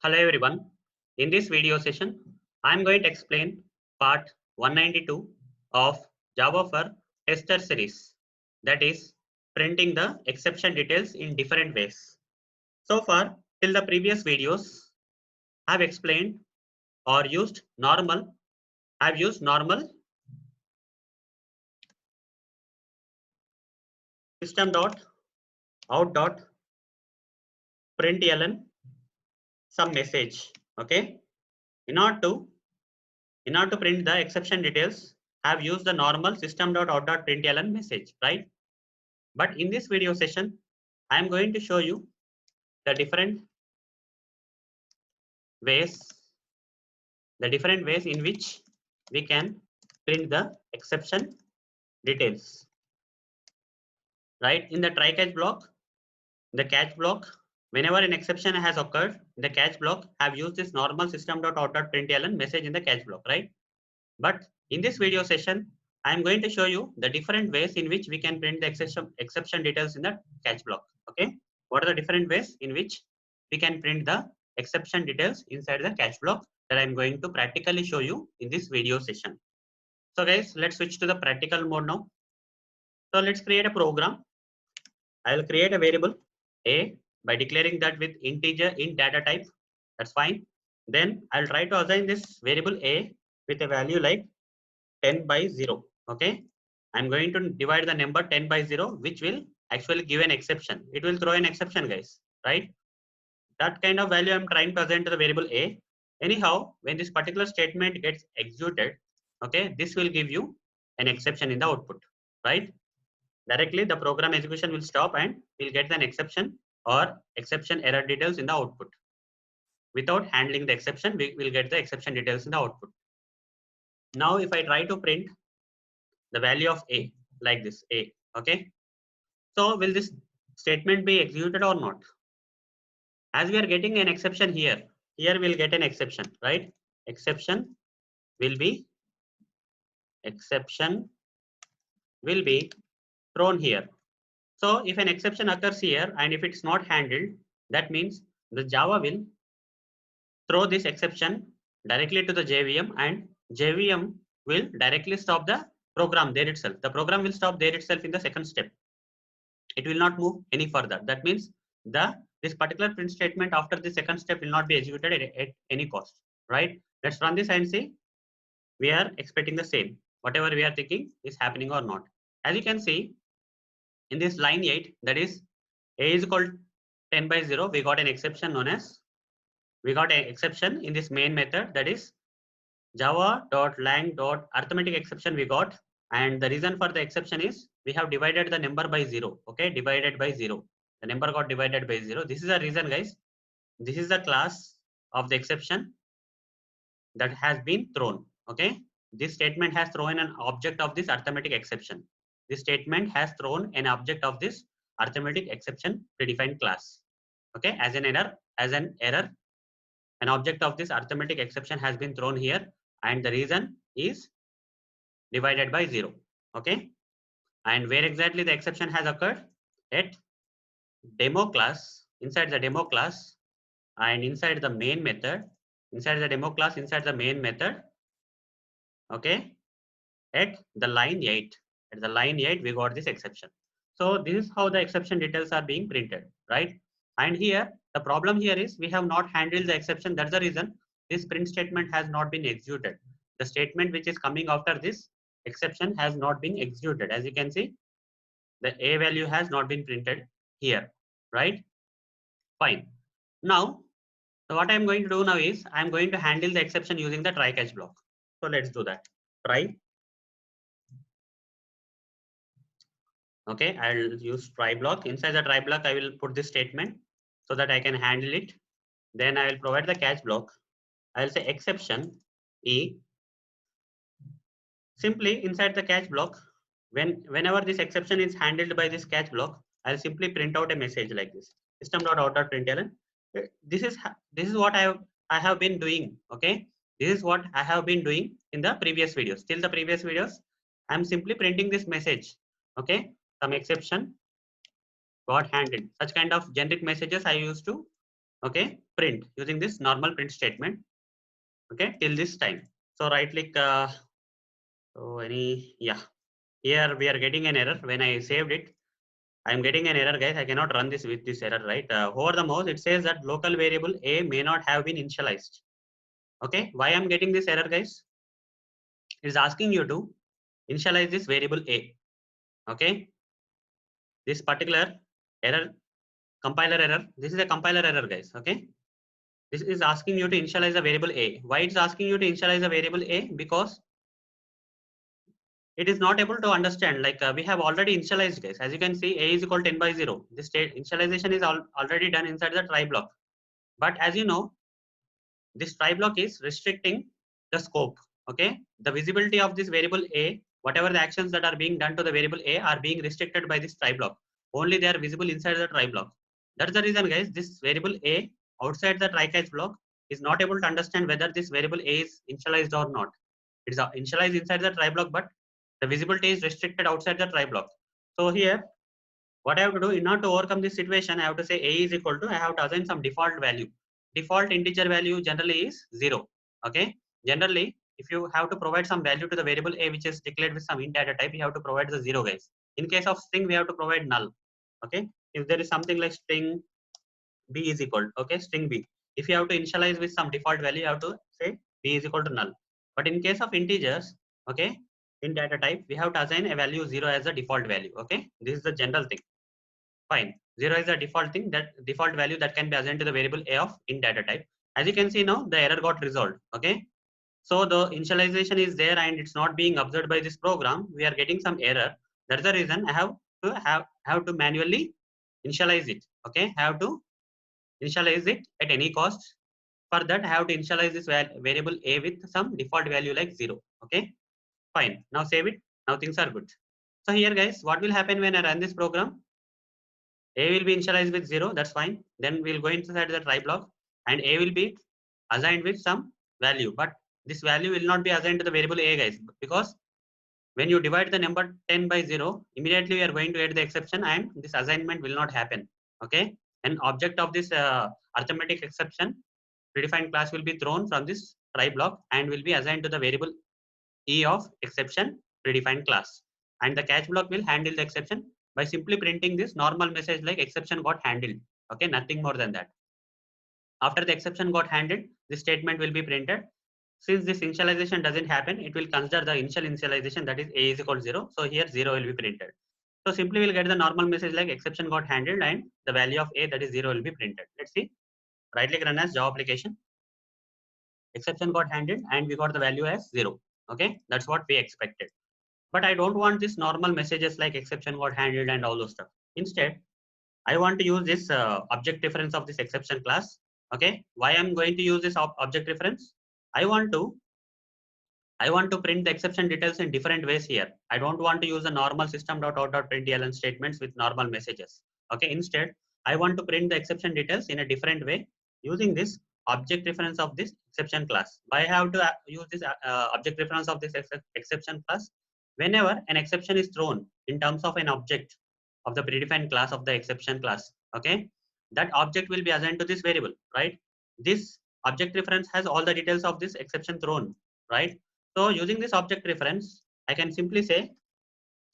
Hello everyone. In this video session, I am going to explain part 192 of Java for Tester series, that is printing the exception details in different ways. So far, till the previous videos, I have explained or used normal. I have used normal system.out.println some message. Okay, in order to print the exception details, I have used the normal system.out.println message, right? But in this video session, I am going to show you the different ways, in which we can print the exception details, right? In the try catch block, the catch block, whenever an exception has occurred, the catch block have used this normal system.out.println message in the catch block, right? But in this video session, I am going to show you the different ways in which we can print the exception details in the catch block. Okay, what are the different ways in which we can print the exception details inside the catch block that I am going to practically show you in this video session. So guys, let's switch to the practical mode now. So let's create a program. I will create a variable a by declaring that with integer int data type. That's fine. Then I'll try to assign this variable a with a value like 10 by 0. Okay, I'm going to divide the number 10 by 0, which will actually give an exception. It will throw an exception, guys, right? That kind of value I'm trying to assign to the variable a. Anyhow, when this particular statement gets executed, okay, this will give you an exception in the output, right? Directly the program execution will stop and we'll get an exception or exception error details in the output. Without handling the exception, we will get the exception details in the output. Now, if I try to print the value of a like this a, okay, so will this statement be executed or not? As we are getting an exception here we'll get an exception, right? Exception will be thrown here. So if an exception occurs here and if it's not handled, that means the Java will throw this exception directly to the JVM and JVM will directly stop the program there itself. The program will stop there itself in the second step. It will not move any further. That means this particular print statement after the second step will not be executed at any cost, right? Let's run this and see. We are expecting the same. Whatever we are thinking is happening or not. As you can see, in this line 8, that is a is equal to 10 by 0, we got an exception known as, we got an exception in this main method, that is java.lang.arithmetic exception we got, and the reason for the exception is we have divided the number by 0. Okay, divided by 0, the number got divided by 0. This is the reason, guys. This is the class of the exception that has been thrown. Okay, this statement has thrown an object of this arithmetic exception. This statement has thrown an object of this arithmetic exception predefined class. Okay, as an error, an object of this arithmetic exception has been thrown here, and the reason is divided by 0. Okay, and where exactly the exception has occurred? At demo class, inside the demo class, and inside the main method, inside the demo class, inside the main method. Okay, at the line 8, at the line 8 we got this exception. So this is how the exception details are being printed, right? And here the problem here is we have not handled the exception. That's the reason this print statement has not been executed. The statement which is coming after this exception has not been executed. As you can see, the a value has not been printed here, right? Fine. Now, so what I'm going to do now is I'm going to handle the exception using the try catch block. So let's do that. Try. Okay, I'll use try block. Inside the try block, I will put this statement so that I can handle it. Then I will provide the catch block. I will say exception e. Simply inside the catch block, whenever this exception is handled by this catch block, I'll simply print out a message like this: system.out.println. This is what I have been doing. Okay, this is what I have been doing in the previous videos. Till the previous videos, I'm simply printing this message. Okay, some exception got handled. Such kind of generic messages I used to okay, print using this normal print statement, okay, till this time. So right click, here we are getting an error. When I saved it, I am getting an error, guys. I cannot run this with this error, right? Over the mouse, it says that local variable a may not have been initialized. Okay, why I'm getting this error, guys? It's asking you to initialize this variable a. Okay, this particular error, compiler error. This is a compiler error, guys. Okay, this is asking you to initialize a variable a. Why it's asking you to initialize a variable a? Because it is not able to understand, like we have already initialized, guys. As you can see, a is equal to 10 by 0. This state initialization is already done inside the try block. But as you know, this try block is restricting the scope. Okay, the visibility of this variable a, whatever the actions that are being done to the variable a are being restricted by this try block. Only they are visible inside the try block. That's the reason, guys, this variable a outside the try catch block is not able to understand whether this variable a is initialized or not. It is initialized inside the try block, but the visibility is restricted outside the try block. So here, what I have to do in order to overcome this situation, I have to say a is equal to, I have to assign some default value. Default integer value generally is 0. Okay, generally if you have to provide some value to the variable a which is declared with some int data type, you have to provide the 0, guys. In case of string, we have to provide null. Okay, if there is something like string b is equal, okay, string b, if you have to initialize with some default value, you have to say b is equal to null. But in case of integers, okay, in data type, we have to assign a value 0 as a default value. Okay, this is the general thing. Fine, 0 is the default thing, that default value that can be assigned to the variable a of in data type. As you can see now, the error got resolved. Okay, so the initialization is there and it's not being observed by this program. We are getting some error. That's the reason I have to manually initialize it. Okay, have to initialize it at any cost. For that, I have to initialize this variable a with some default value like 0. Okay, fine. Now save it. Now things are good. So here, guys, what will happen when I run this program? A will be initialized with 0. That's fine. Then we'll go inside the try block, and a will be assigned with some value. But this value will not be assigned to the variable a, guys, because when you divide the number 10 by 0, immediately we are going to get the exception, and this assignment will not happen. Okay, an object of this arithmetic exception predefined class will be thrown from this try block and will be assigned to the variable e of exception predefined class, and the catch block will handle the exception by simply printing this normal message like exception got handled. Okay, nothing more than that. After the exception got handled, this statement will be printed. Since this initialization doesn't happen, it will consider the initial initialization, that is a is equal to 0. So here 0 will be printed. So simply we'll get the normal message like exception got handled and the value of a, that is 0, will be printed. Let's see. Right click, run as Java application. Exception got handled and we got the value as 0. Okay, that's what we expected. But I don't want this normal messages like exception got handled and all those stuff. Instead, I want to use this object reference of this exception class. Okay, why I'm going to use this object reference? I want to print the exception details in different ways here. I don't want to use the normal system.out.println statements with normal messages. Okay, instead, I want to print the exception details in a different way using this object reference of this exception class. Why I have to use this object reference of this exception class? Whenever an exception is thrown in terms of an object of the predefined class of the exception class, okay, that object will be assigned to this variable, right? This object reference has all the details of this exception thrown, right? So using this object reference, I can simply say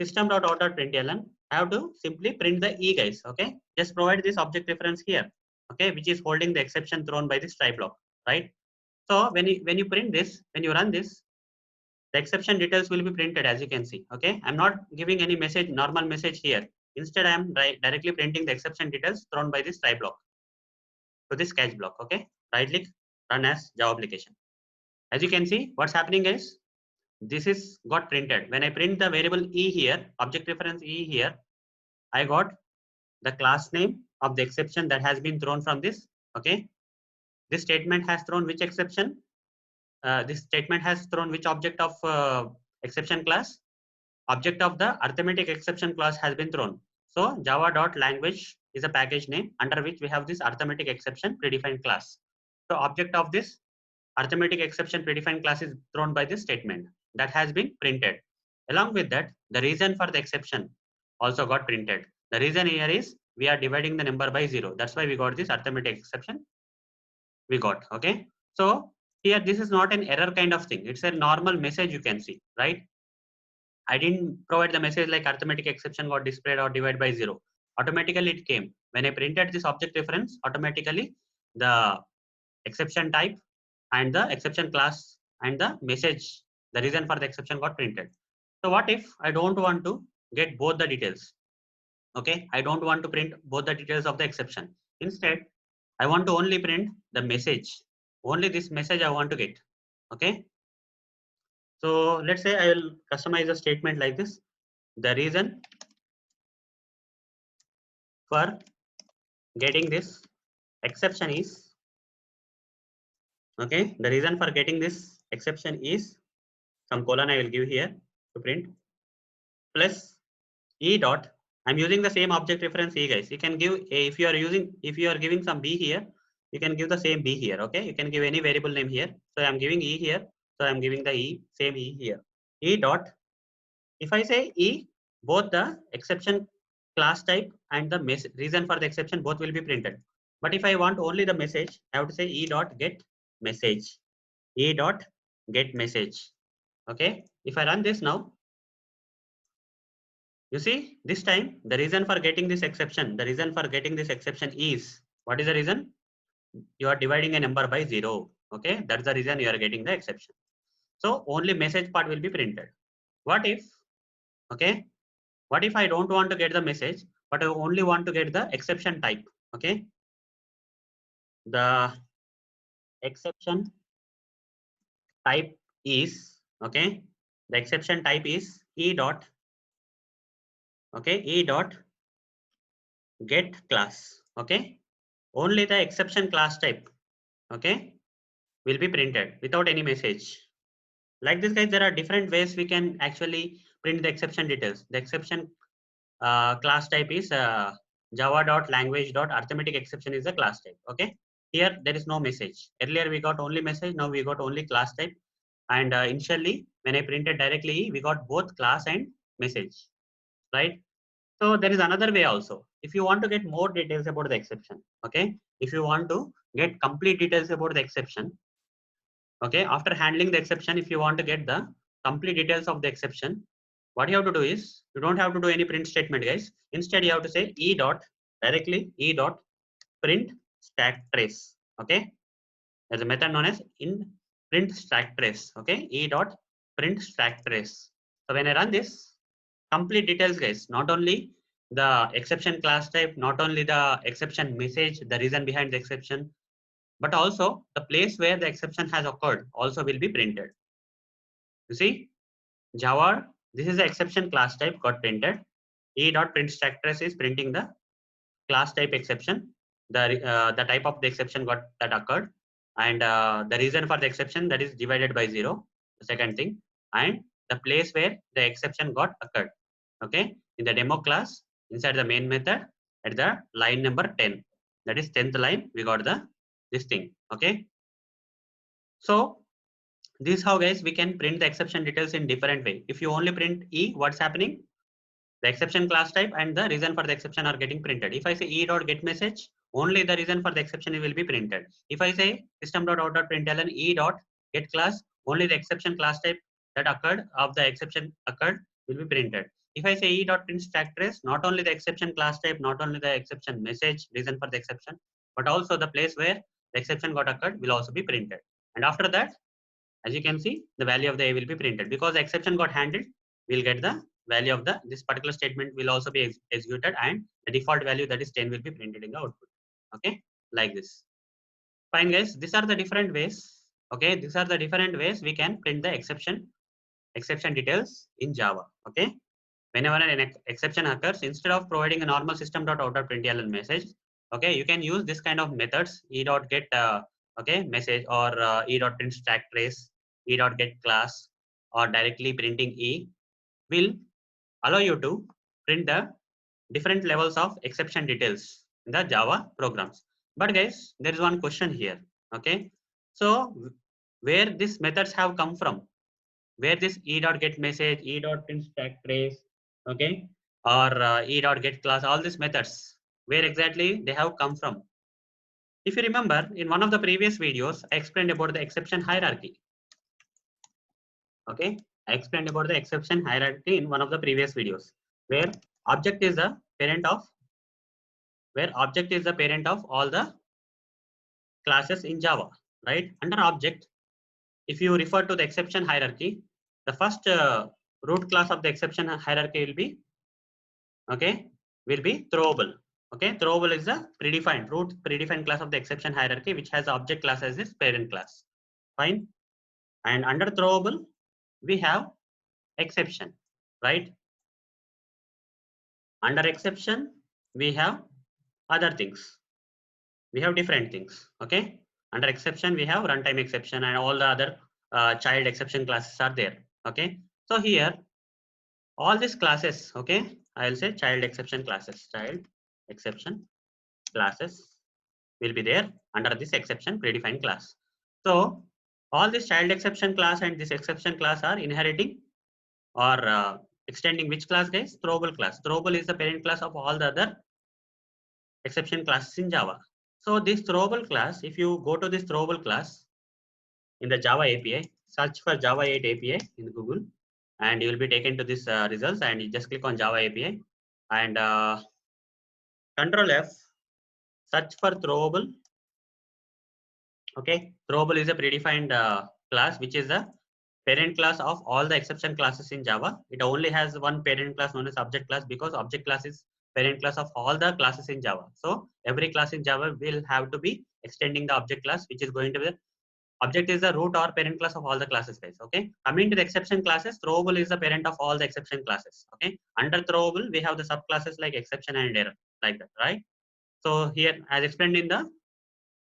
system.out.println. I have to simply print the e, guys. Okay, just provide this object reference here. Okay, which is holding the exception thrown by this try block, right? So when you print this, when you run this, the exception details will be printed, as you can see. Okay, I'm not giving any message, normal message here. Instead, I am directly printing the exception details thrown by this try block to this catch block. Okay, right click, run as Java application. As you can see, what's happening, guys? This is got printed. When I print the variable e here, object reference e here, I got the class name of the exception that has been thrown from this. Okay, this statement has thrown which exception? This statement has thrown which object of exception class? Object of the arithmetic exception class has been thrown. So java.language is a package name under which we have this arithmetic exception predefined class. So object of this arithmetic exception predefined class is thrown by this statement that has been printed. Along with that, the reason for the exception also got printed. The reason here is we are dividing the number by 0. That's why we got this arithmetic exception we got. Okay, so here this is not an error kind of thing, it's a normal message you can see, right? I didn't provide the message like arithmetic exception got displayed or divide by 0. Automatically it came. When I printed this object reference, automatically the exception type and the exception class and the message, the reason for the exception got printed. So what if I don't want to get both the details? Okay, I don't want to print both the details of the exception. Instead, I want to only print the message. Only this message I want to get. Okay. So let's say I will customize a statement like this. The reason for getting this exception is, okay, the reason for getting this exception is some colon I will give here to print plus e dot. I'm using the same object reference e, guys. You can give a, if you are giving some b here, you can give the same b here. Okay, you can give any variable name here. So I'm giving e here. So I'm giving the e, same e here. E dot. If I say e, both the exception class type and the reason for the exception both will be printed. But if I want only the message, I have to say e dot get message. E dot get message. Okay. If I run this now, you see, this time the reason for getting this exception, is, what is the reason? You are dividing a number by 0. Okay, that's the reason you are getting the exception. So only message part will be printed. What if, okay, what if I don't want to get the message, but I only want to get the exception type? Okay, the exception type is, okay, the exception type is e dot, okay, e dot get class. Okay, only the exception class type, okay, will be printed without any message. Like this, guys, there are different ways we can actually print the exception details. The exception class type is java.language.arithmetic exception is the class type. Okay, here there is no message. Earlier we got only message, now we got only class type. And initially when I printed directly, we got both class and message, right? So there is another way also. If you want to get more details about the exception, okay, if you want to get complete details about the exception, okay, after handling the exception, if you want to get the complete details of the exception, what you have to do is, you don't have to do any print statement, guys. Instead, you have to say e dot, directly e dot print stack trace. Okay, there's a method known as in print stack trace. Okay, e dot print stack trace. So when I run this, complete details, guys, not only the exception class type, not only the exception message, the reason behind the exception, but also the place where the exception has occurred also will be printed. You see, Java, this is the exception class type got printed. e.pringStackTrace is printing the class type exception, the type of the exception got that occurred, and the reason for the exception, that is divided by 0, the second thing, and the place where the exception got occurred. Okay, in the demo class, inside the main method, at the line number 10, that is 10th line, we got the this thing. Okay, so this is how, guys, we can print the exception details in different way. If you only print e, what's happening? The exception class type and the reason for the exception are getting printed. If I say e.getMessage, only the reason for the exception will be printed. If I say system.out.println e.getClass, only the exception class type that occurred of the exception occurred will be printed. If I say e.pringStackTrace, not only the exception class type, not only the exception message, reason for the exception, but also the place where the exception got occurred will also be printed. And after that, as you can see, the value of the a will be printed because the exception got handled. We'll get the value of the this particular statement will also be executed, and the default value, that is 10, will be printed in the output. Okay, like this. Fine, guys. These are the different ways. Okay, these are the different ways we can print the exception details in Java. Okay, whenever an exception occurs, instead of providing a normal system.out.println message, okay, you can use this kind of methods, e.get okay message, or e.pringStackTrace, e.getClass, or directly printing e will allow you to print the different levels of exception details in the Java programs. But guys, there is one question here. Okay, so where these methods have come from, where this e.getMessage, e.pringStackTrace, okay, or e.getClass, all these methods, where exactly they have come from? If you remember, in one of the previous videos, I explained about the exception hierarchy. Okay, I explained about the exception hierarchy in one of the previous videos, where object is the parent of all the classes in Java, right? Under object, if you refer to the exception hierarchy, the first root class of the exception hierarchy will be throwable. Okay, throwable is the predefined class of the exception hierarchy, which has the object class as its parent class. Fine. And under throwable, we have exception, right? Under exception, we have other things. We have different things. Okay. Under exception, we have runtime exception and all the other child exception classes are there. Okay. So here, all these classes, okay, I'll say child exception classes will be there under this exception predefined class. So all this child exception class and this exception class are inheriting or extending which class, guys? Throwable class. Throwable is the parent class of all the other exception classes in Java. So this throwable class, if you go to this throwable class in the Java API, search for Java 8 API in Google, and you will be taken to this results, and you just click on Java API and Control F, search for throwable. Okay, throwable is a predefined class which is the parent class of all the exception classes in Java. It only has one parent class known as object class, because object class is parent class of all the classes in Java. So every class in Java will have to be extending the object class, which is going to be the object is the root or parent class of all the classes, guys. Okay, coming to the exception classes, throwable is the parent of all the exception classes. Okay, under throwable we have the subclasses like exception and error, like that, right? So here, as explained in the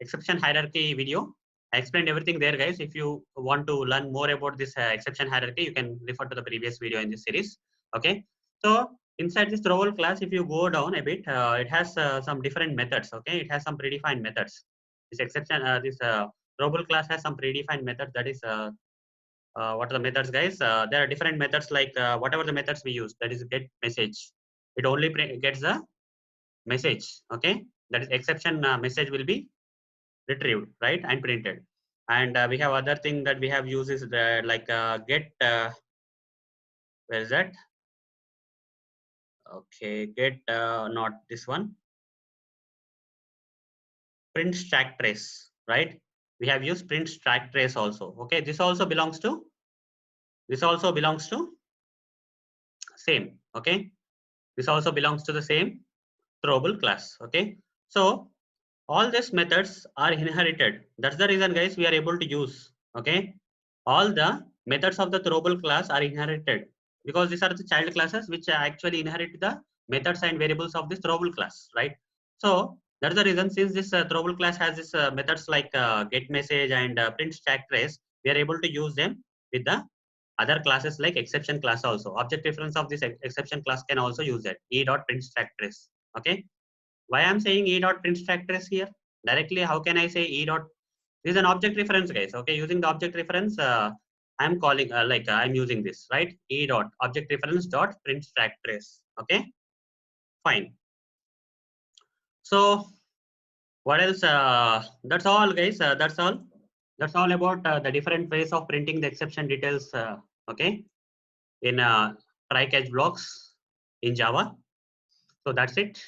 exception hierarchy video, I explained everything there, guys. If you want to learn more about this exception hierarchy, you can refer to the previous video in this series. Okay, so inside this throwable class, if you go down a bit, it has some different methods. Okay, it has some predefined methods. This exception, this throwable class has some predefined methods. That is, what are the methods, guys? There are different methods, like whatever the methods we use. That is get message. It only gets the message. Okay, that is exception message will be retrieved, right, and printed. And we have other thing that we have used is the like get where is that? Okay, get not this one, print stack trace, right? We have used print stack trace also. Okay, this also belongs to same. Okay, this also belongs to the same throwable class. Okay, so all these methods are inherited. That's the reason, guys, we are able to use. Okay, all the methods of the throwable class are inherited, because these are the child classes which actually inherit the methods and variables of this throwable class, right? So that's the reason, since this throwable class has this methods like get message and print stack trace, we are able to use them with the other classes like exception class also. Object reference of this exception class can also use that e.pringStackTrace. Okay, why I'm saying e.pringStackTrace here directly? How can I say e. This is an object reference, guys. Okay, using the object reference, I'm calling I'm using this, right? E.object reference dot pringStackTrace. Okay, fine. So what else? That's all, guys. That's all. That's all about the different ways of printing the exception details. Okay, in try-catch blocks in Java. So that's it.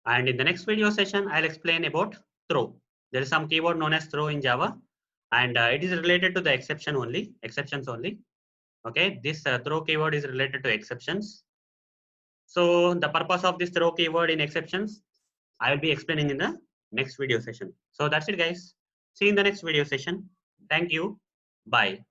And in the next video session, I'll explain about throw. There is some keyword known as throw in Java, and it is related to the exceptions only. Okay, this throw keyword is related to exceptions. So the purpose of this throw keyword in exceptions, I will be explaining in the next video session. So that's it, guys. See you in the next video session. Thank you. Bye.